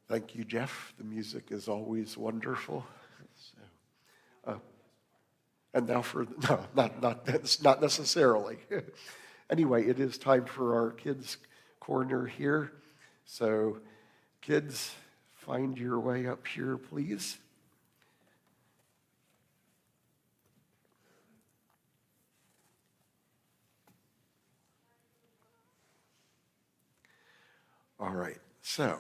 Thank you, Jeff. The music is always wonderful. So, and now for no, not necessarily. Anyway, it is time for our kids' corner here. So, kids, find your way up here, please. All right. So,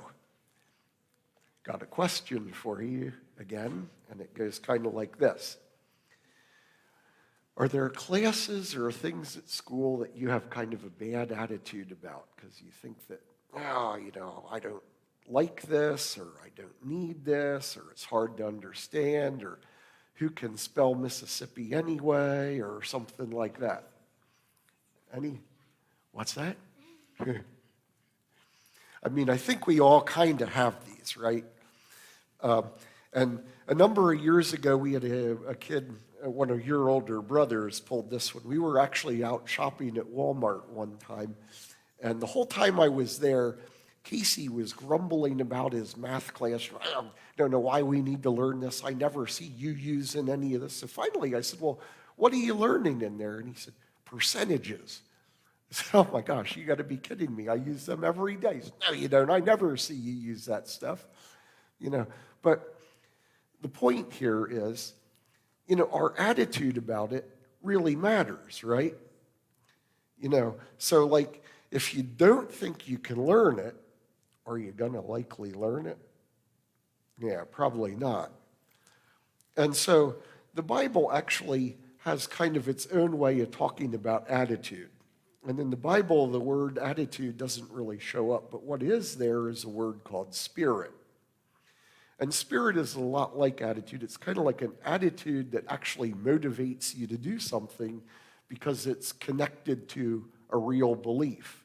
got a question for you again, and it goes kind of like this. Are there classes or things at school that you have kind of a bad attitude about because you think that, I don't like this, or I don't need this, or it's hard to understand, or who can spell Mississippi anyway, or something like that? What's that? I mean, I think we all kind of have these, right? And a number of years ago, we had a kid, one of your older brothers, pulled this one. We were actually out shopping at Walmart one time, and the whole time I was there, Casey was grumbling about his math class. I don't know why we need to learn this. I never see you using any of this. So finally, I said, well, what are you learning in there? And he said, percentages. I said, oh my gosh, you got to be kidding me. I use them every day. He said, no, you don't. I never see you use that stuff. But the point here is, our attitude about it really matters, right? So like, if you don't think you can learn it, are you going to likely learn it? Yeah, probably not. And so the Bible actually has kind of its own way of talking about attitude. And in the Bible, the word attitude doesn't really show up, but what is there is a word called spirit. And spirit is a lot like attitude. It's kind of like an attitude that actually motivates you to do something because it's connected to a real belief.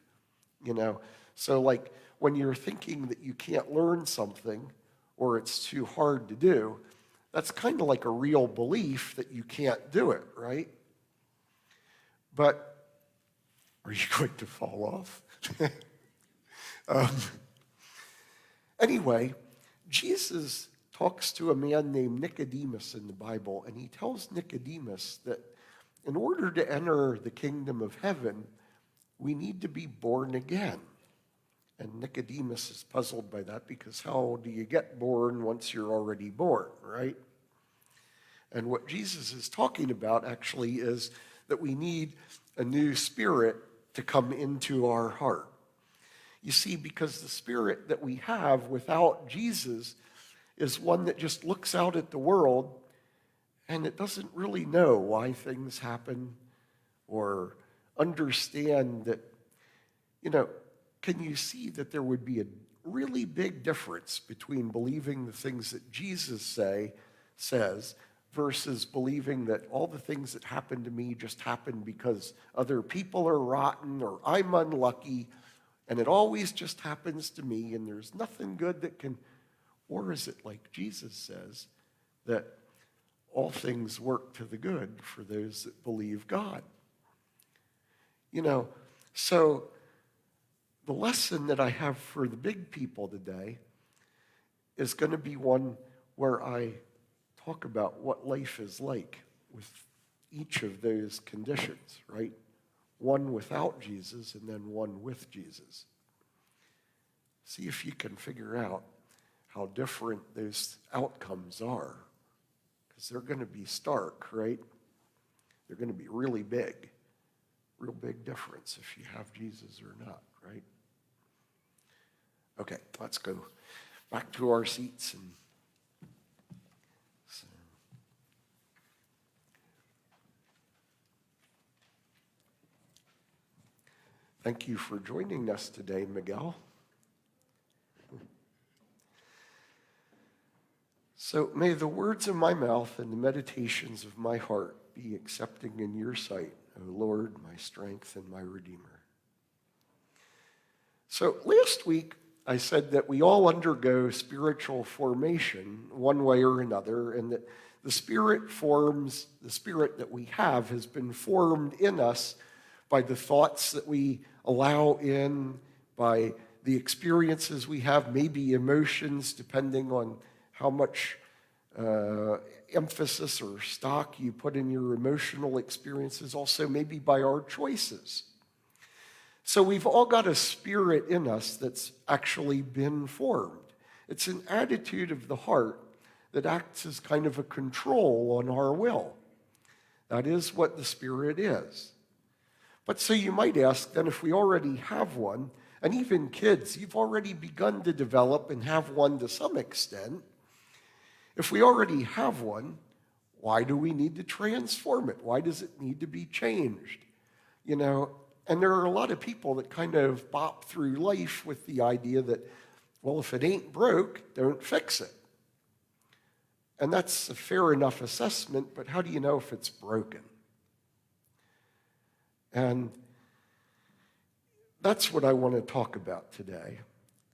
So like when you're thinking that you can't learn something or it's too hard to do, that's kind of like a real belief that you can't do it, right? But are you going to fall off? Anyway, Jesus talks to a man named Nicodemus in the Bible, and he tells Nicodemus that in order to enter the kingdom of heaven, we need to be born again. And Nicodemus is puzzled by that because how do you get born once you're already born, right? And what Jesus is talking about actually is that we need a new spirit to come into our heart. You see, because the spirit that we have without Jesus is one that just looks out at the world and it doesn't really know why things happen or understand that, can you see that there would be a really big difference between believing the things that Jesus says versus believing that all the things that happen to me just happen because other people are rotten or I'm unlucky and it always just happens to me and there's nothing good that can, or is it like Jesus says that all things work to the good for those that believe God? So the lesson that I have for the big people today is going to be one where I talk about what life is like with each of those conditions, right? One without Jesus and then one with Jesus. See if you can figure out how different those outcomes are, because they're going to be stark, right? They're going to be really big, real big difference if you have Jesus or not, right? Okay, let's go back to our seats and thank you for joining us today, Miguel. So may the words of my mouth and the meditations of my heart be accepting in your sight, O Lord, my strength and my Redeemer. So last week, I said that we all undergo spiritual formation one way or another, and that the spirit that we have has been formed in us by the thoughts that we allow in, by the experiences we have, maybe emotions, depending on how much emphasis or stock you put in your emotional experiences, also maybe by our choices. So we've all got a spirit in us that's actually been formed. It's an attitude of the heart that acts as kind of a control on our will. That is what the spirit is. But so you might ask, then if we already have one, and even kids, you've already begun to develop and have one to some extent. If we already have one, why do we need to transform it? Why does it need to be changed? You know, and there are a lot of people that kind of bop through life with the idea that, well, if it ain't broke, don't fix it. And that's a fair enough assessment, but how do you know if it's broken? And that's what I want to talk about today.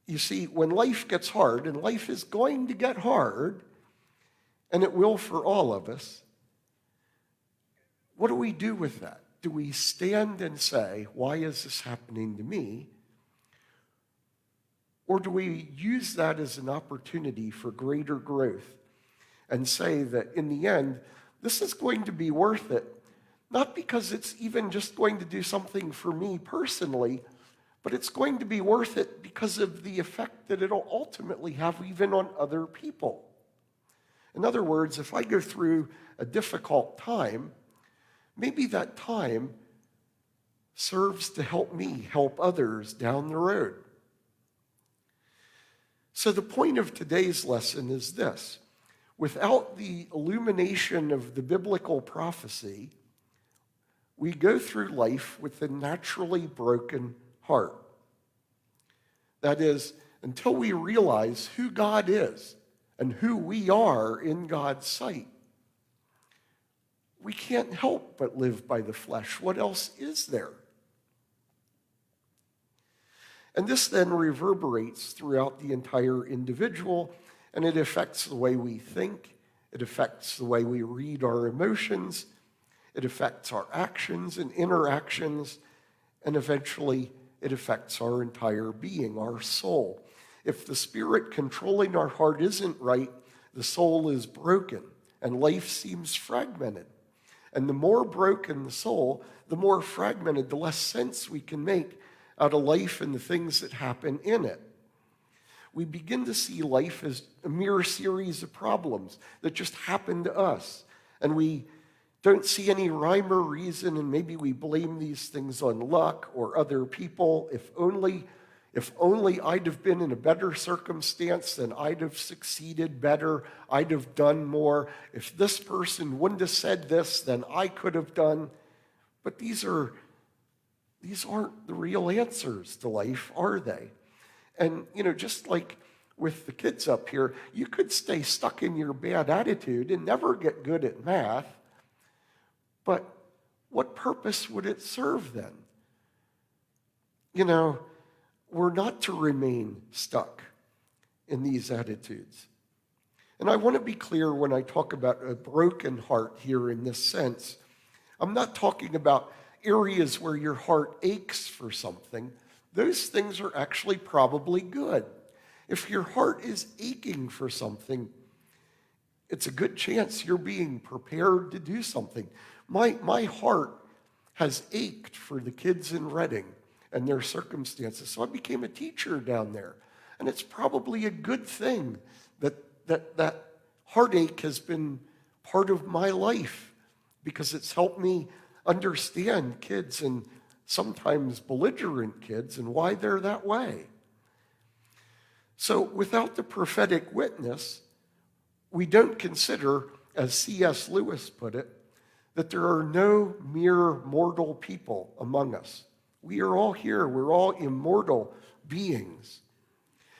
You see, when life gets hard, and life is going to get hard, and it will for all of us, what do we do with that? Do we stand and say, why is this happening to me? Or do we use that as an opportunity for greater growth and say that in the end, this is going to be worth it, not because it's even just going to do something for me personally, but it's going to be worth it because of the effect that it'll ultimately have even on other people. In other words, if I go through a difficult time, maybe that time serves to help me help others down the road. So the point of today's lesson is this. Without the illumination of the biblical prophecy, we go through life with a naturally broken heart. That is, until we realize who God is and who we are in God's sight, we can't help but live by the flesh. What else is there? And this then reverberates throughout the entire individual, and it affects the way we think, it affects the way we read our emotions, it affects our actions and interactions, and eventually it affects our entire being, our soul. If the spirit controlling our heart isn't right, the soul is broken, and life seems fragmented. And the more broken the soul, the more fragmented, the less sense we can make out of life and the things that happen in it. We begin to see life as a mere series of problems that just happen to us. And we don't see any rhyme or reason, and maybe we blame these things on luck or other people. If only I'd have been in a better circumstance, then I'd have succeeded better, I'd have done more. If this person wouldn't have said this, then I could have done. But these aren't the real answers to life, are they? And, just like with the kids up here, you could stay stuck in your bad attitude and never get good at math, but what purpose would it serve then? We're not to remain stuck in these attitudes. And I want to be clear when I talk about a broken heart here in this sense. I'm not talking about areas where your heart aches for something. Those things are actually probably good. If your heart is aching for something, it's a good chance you're being prepared to do something. My heart has ached for the kids in Reading and their circumstances. So I became a teacher down there. And it's probably a good thing that heartache has been part of my life because it's helped me understand kids and sometimes belligerent kids and why they're that way. So without the prophetic witness, we don't consider, as C.S. Lewis put it, that there are no mere mortal people among us. We are all here. We're all immortal beings.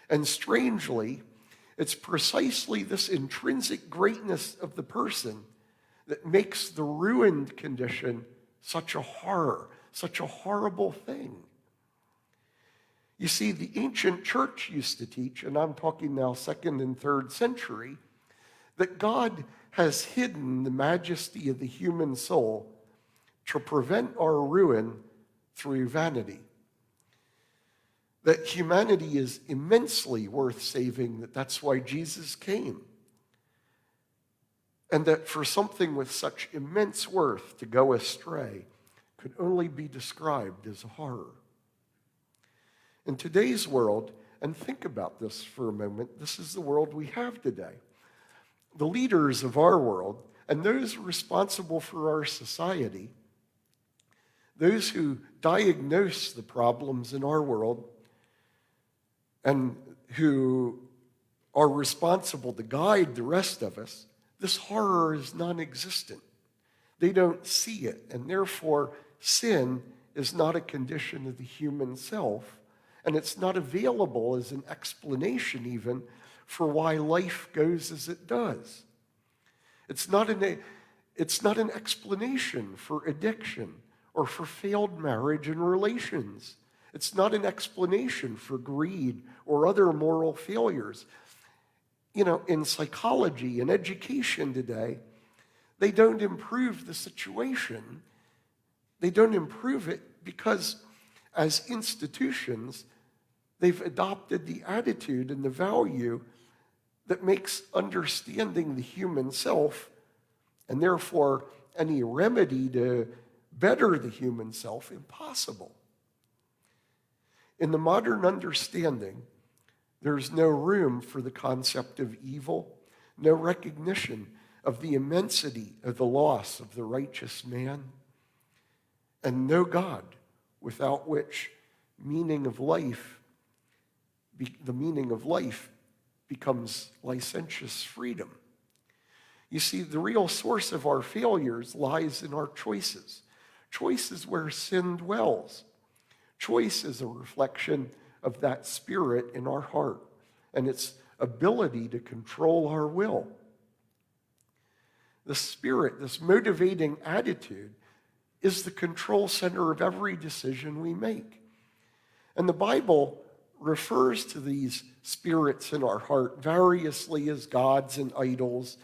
And strangely, it's precisely this intrinsic greatness of the person that makes the ruined condition such a horror, such a horrible thing. You see, the ancient church used to teach, and I'm talking now 2nd and 3rd century, that God has hidden the majesty of the human soul to prevent our ruin through vanity. that humanity is immensely worth saving, that's why Jesus came. And that for something with such immense worth to go astray could only be described as a horror. In today's world, and think about this for a moment, this is the world we have today. The leaders of our world and those responsible for our society, those who diagnose the problems in our world and who are responsible to guide the rest of us, this horror is non-existent. They don't see it, and therefore sin is not a condition of the human self, and it's not available as an explanation even for why life goes as it does. It's not an explanation for addiction or for failed marriage and relations. It's not an explanation for greed or other moral failures. You know, in psychology and education today, they don't improve the situation. They don't improve it because as institutions, they've adopted the attitude and the value that makes understanding the human self, and therefore any remedy to better the human self, impossible. In the modern understanding, there's no room for the concept of evil, no recognition of the immensity of the loss of the righteous man, and no God without which the meaning of life becomes licentious freedom. You see, the real source of our failures lies in our choices. Choice is where sin dwells. Choice is a reflection of that spirit in our heart and its ability to control our will. The spirit, this motivating attitude, is the control center of every decision we make. And the Bible refers to these spirits in our heart variously as gods and idols,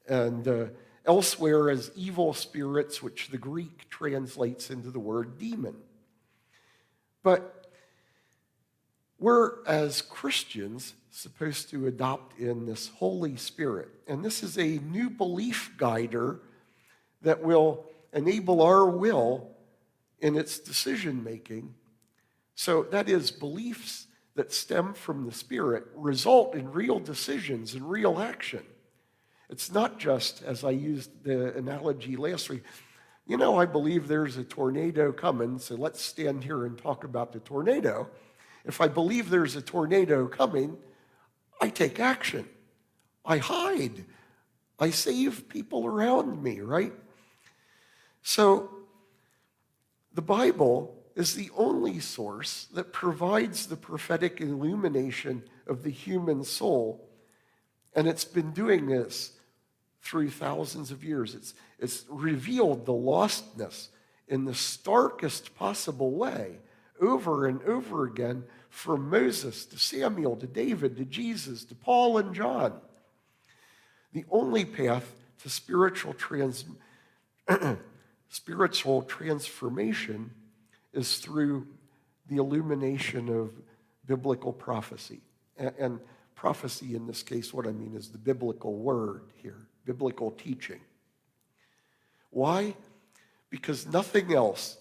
and elsewhere as evil spirits, which the Greek translates into the word demon. But we're, as Christians, supposed to adopt in this Holy Spirit. And this is a new belief guider that will enable our will in its decision-making. So that is, beliefs that stem from the Spirit result in real decisions and real action. It's not just, as I used the analogy last week, you know, I believe there's a tornado coming, so let's stand here and talk about the tornado. If I believe there's a tornado coming, I take action. I hide. I save people around me, right? So the Bible is the only source that provides the prophetic illumination of the human soul, and it's been doing this through thousands of years. It's revealed the lostness in the starkest possible way over and over again, from Moses to Samuel to David to Jesus to Paul and John. The only path to spiritual transformation is through the illumination of biblical prophecy. And prophecy in this case, what I mean is the biblical word here, biblical teaching. Why? Because nothing else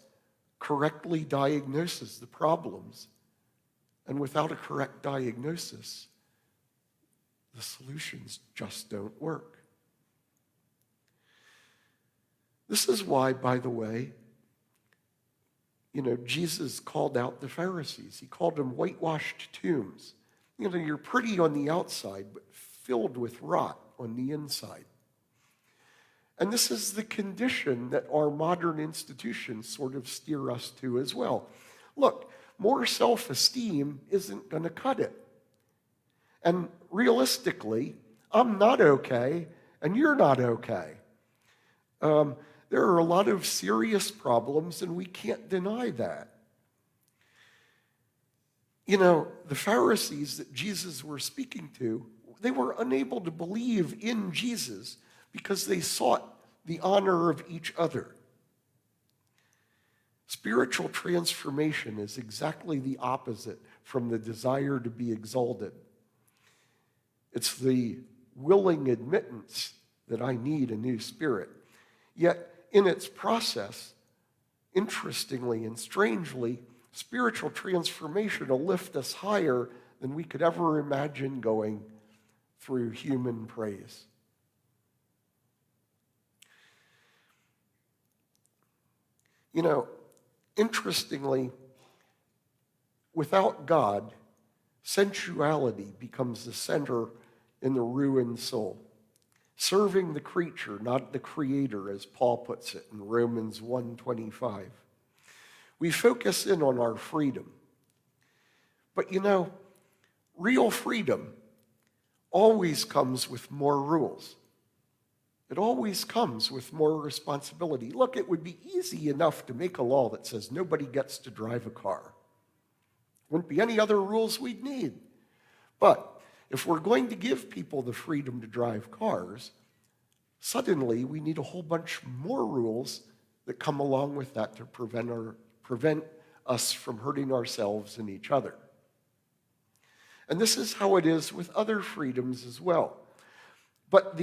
correctly diagnoses the problems. And without a correct diagnosis, the solutions just don't work. This is why, by the way, Jesus called out the Pharisees. He called them whitewashed tombs. You're pretty on the outside, but filled with rot on the inside. And this is the condition that our modern institutions sort of steer us to as well. Look, more self-esteem isn't going to cut it. And realistically, I'm not okay, and you're not okay. There are a lot of serious problems, and we can't deny that. The Pharisees that Jesus was speaking to, they were unable to believe in Jesus because they sought the honor of each other. Spiritual transformation is exactly the opposite from the desire to be exalted. It's the willing admittance that I need a new spirit. Yet, in its process, interestingly and strangely, spiritual transformation will lift us higher than we could ever imagine going through human praise. You know, interestingly, without God, sensuality becomes the center in the ruined soul. Serving the creature, not the creator, as Paul puts it in Romans 1:25. We focus in on our freedom. But you know, real freedom always comes with more rules. It always comes with more responsibility. Look, it would be easy enough to make a law that says nobody gets to drive a car. Wouldn't be any other rules we'd need. But if we're going to give people the freedom to drive cars, suddenly we need a whole bunch more rules that come along with that to prevent us from hurting ourselves and each other. And this is how it is with other freedoms as well. But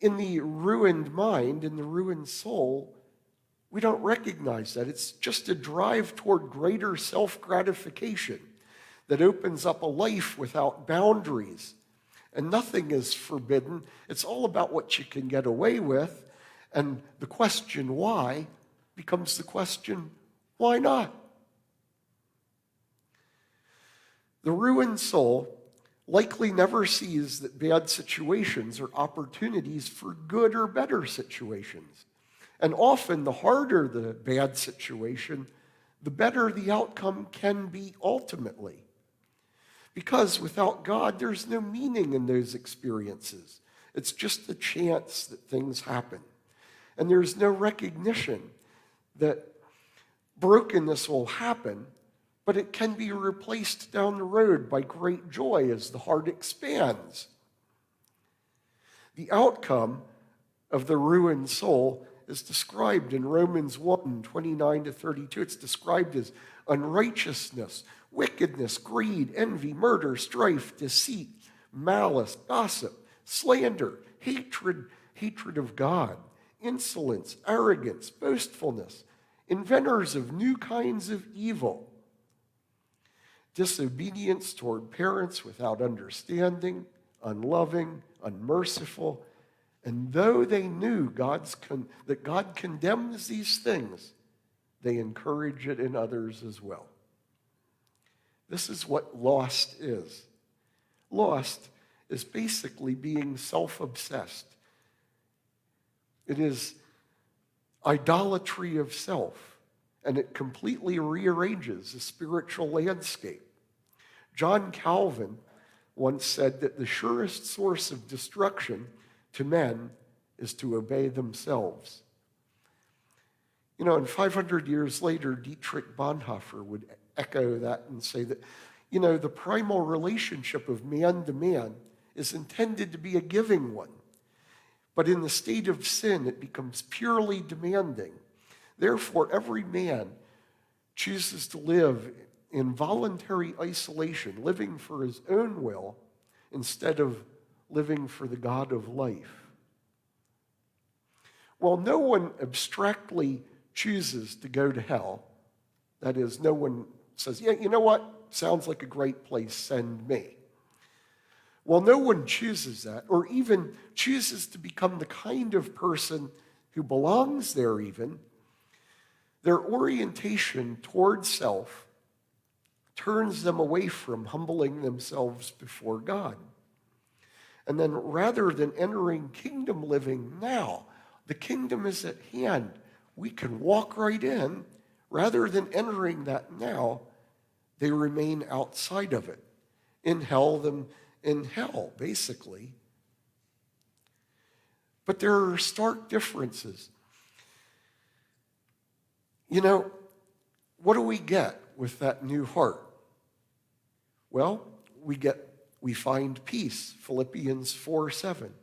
in the ruined mind, in the ruined soul, we don't recognize that. It's just a drive toward greater self-gratification that opens up a life without boundaries. And nothing is forbidden. It's all about what you can get away with. And the question why becomes the question, why not? The ruined soul likely never sees that bad situations are opportunities for good or better situations. And often, the harder the bad situation, the better the outcome can be ultimately. Because without God, there's no meaning in those experiences. It's just the chance that things happen. And there's no recognition that brokenness will happen, but it can be replaced down the road by great joy as the heart expands. The outcome of the ruined soul is described in Romans 1:29-32. It's described as unrighteousness, wickedness, greed, envy, murder, strife, deceit, malice, gossip, slander, hatred of God, insolence, arrogance, boastfulness, inventors of new kinds of evil, disobedience toward parents without understanding, unloving, unmerciful. And though they knew that God condemns these things, they encourage it in others as well. This is what lost is. Lost is basically being self-obsessed. It is idolatry of self, and it completely rearranges the spiritual landscape. John Calvin once said that the surest source of destruction to men is to obey themselves. You know, and 500 years later, Dietrich Bonhoeffer would echo that and say that, you know, the primal relationship of man to man is intended to be a giving one. But in the state of sin, it becomes purely demanding. Therefore, every man chooses to live in voluntary isolation, living for his own will, instead of living for the God of life. Well, no one abstractly chooses to go to hell. That is, no one says, yeah, you know what? Sounds like a great place, send me. Well, no one chooses that, or even chooses to become the kind of person who belongs there even. Their orientation toward self turns them away from humbling themselves before God. And then rather than entering kingdom living now, the kingdom is at hand. We can walk right in. Rather than entering that now, they remain outside of it. In hell, basically. But there are stark differences. You know, what do we get with that new heart? Well, we find peace, Philippians 4:7.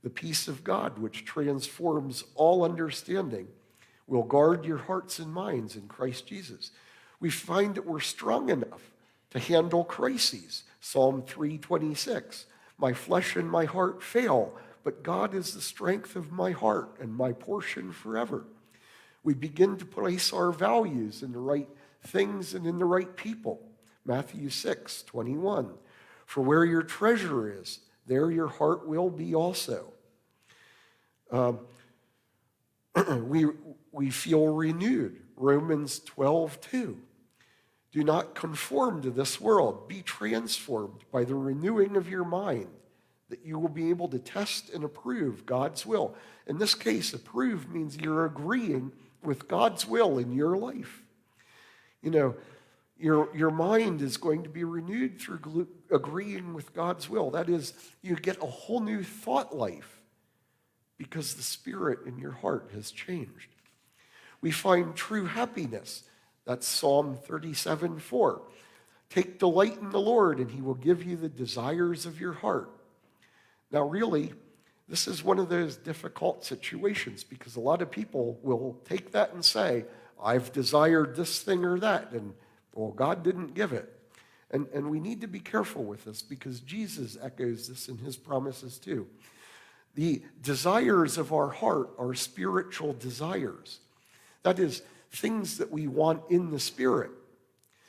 The peace of God, which transforms all understanding, will guard your hearts and minds in Christ Jesus. We find that we're strong enough to handle crises. Psalm 3:26, my flesh and my heart fail, but God is the strength of my heart and my portion forever. We begin to place our values in the right things and in the right people. Matthew 6:21, for where your treasure is, there your heart will be also. We feel renewed. Romans 12:2. Do not conform to this world. Be transformed by the renewing of your mind, that you will be able to test and approve God's will. In this case, approve means you're agreeing with God's will in your life. You know, your mind is going to be renewed through agreeing with God's will. That is, you get a whole new thought life because the spirit in your heart has changed. We find true happiness. That's Psalm 37:4. Take delight in the Lord, and he will give you the desires of your heart. Now, really, this is one of those difficult situations because a lot of people will take that and say, I've desired this thing or that, and, well, God didn't give it. And we need to be careful with this because Jesus echoes this in his promises too. The desires of our heart are spiritual desires. That is, things that we want in the spirit.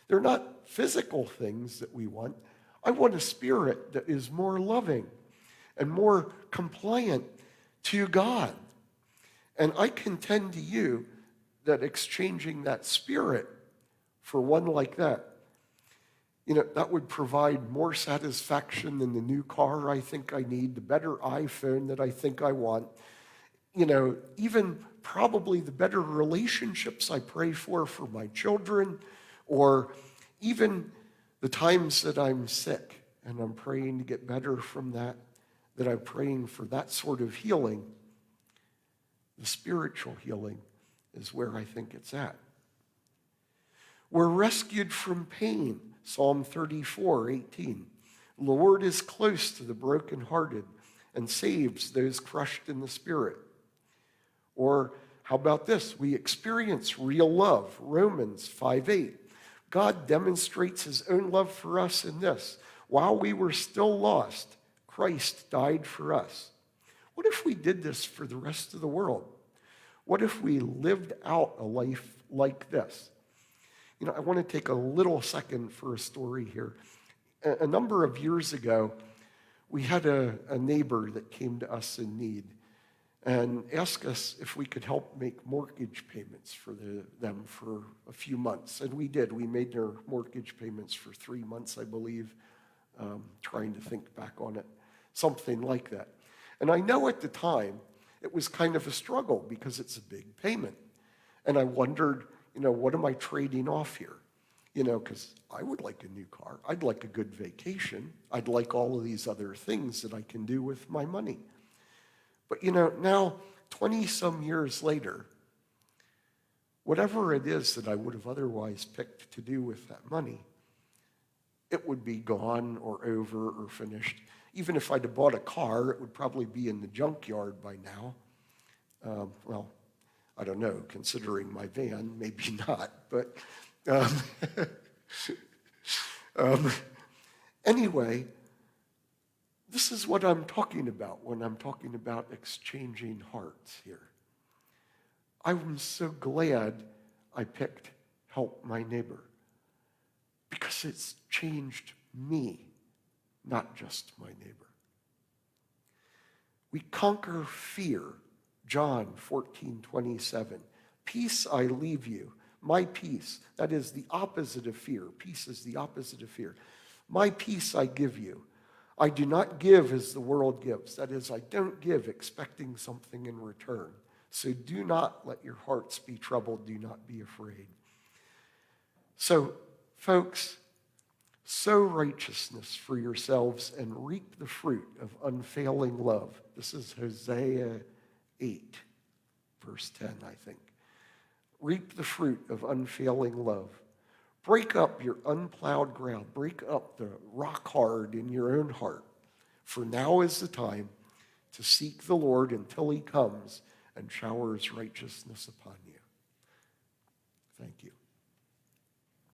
They're not physical things that we want. I want a spirit that is more loving and more compliant to God. And I contend to you that exchanging that spirit for one like that, that would provide more satisfaction than the new car I think I need, the better iPhone that I think I want, even probably the better relationships I pray for my children, or even the times that I'm sick and I'm praying to get better from that I'm praying for that sort of healing. The spiritual healing is where I think it's at. We're rescued from pain. Psalm 34:18. The Lord is close to the brokenhearted and saves those crushed in the spirit. Or how about this? We experience real love. Romans 5:8. God demonstrates his own love for us in this. While we were still lost, Christ died for us. What if we did this for the rest of the world? What if we lived out a life like this? I want to take a little second for a story here. A number of years ago, we had a neighbor that came to us in need and asked us if we could help make mortgage payments for them for a few months. And we did. We made their mortgage payments for 3 months, I believe, trying to think back on it, something like that. And I know at the time, it was kind of a struggle because it's a big payment. And I wondered, what am I trading off here? Because I would like a new car. I'd like a good vacation. I'd like all of these other things that I can do with my money. But, now 20-some years later, whatever it is that I would have otherwise picked to do with that money, it would be gone or over or finished. Even if I'd have bought a car, it would probably be in the junkyard by now. Well, I don't know, considering my van, maybe not, but anyway, this is what I'm talking about when I'm talking about exchanging hearts here. I'm so glad I picked help my neighbor because it's changed me, not just my neighbor. We conquer fear. John 14:27. Peace I leave you. My peace, that is the opposite of fear. Peace is the opposite of fear. My peace I give you. I do not give as the world gives. That is, I don't give expecting something in return. So do not let your hearts be troubled. Do not be afraid. So, folks, sow righteousness for yourselves and reap the fruit of unfailing love. This is Hosea 8, verse 10, I think. Reap the fruit of unfailing love. Break up your unplowed ground. Break up the rock hard in your own heart. For now is the time to seek the Lord until he comes and showers righteousness upon you.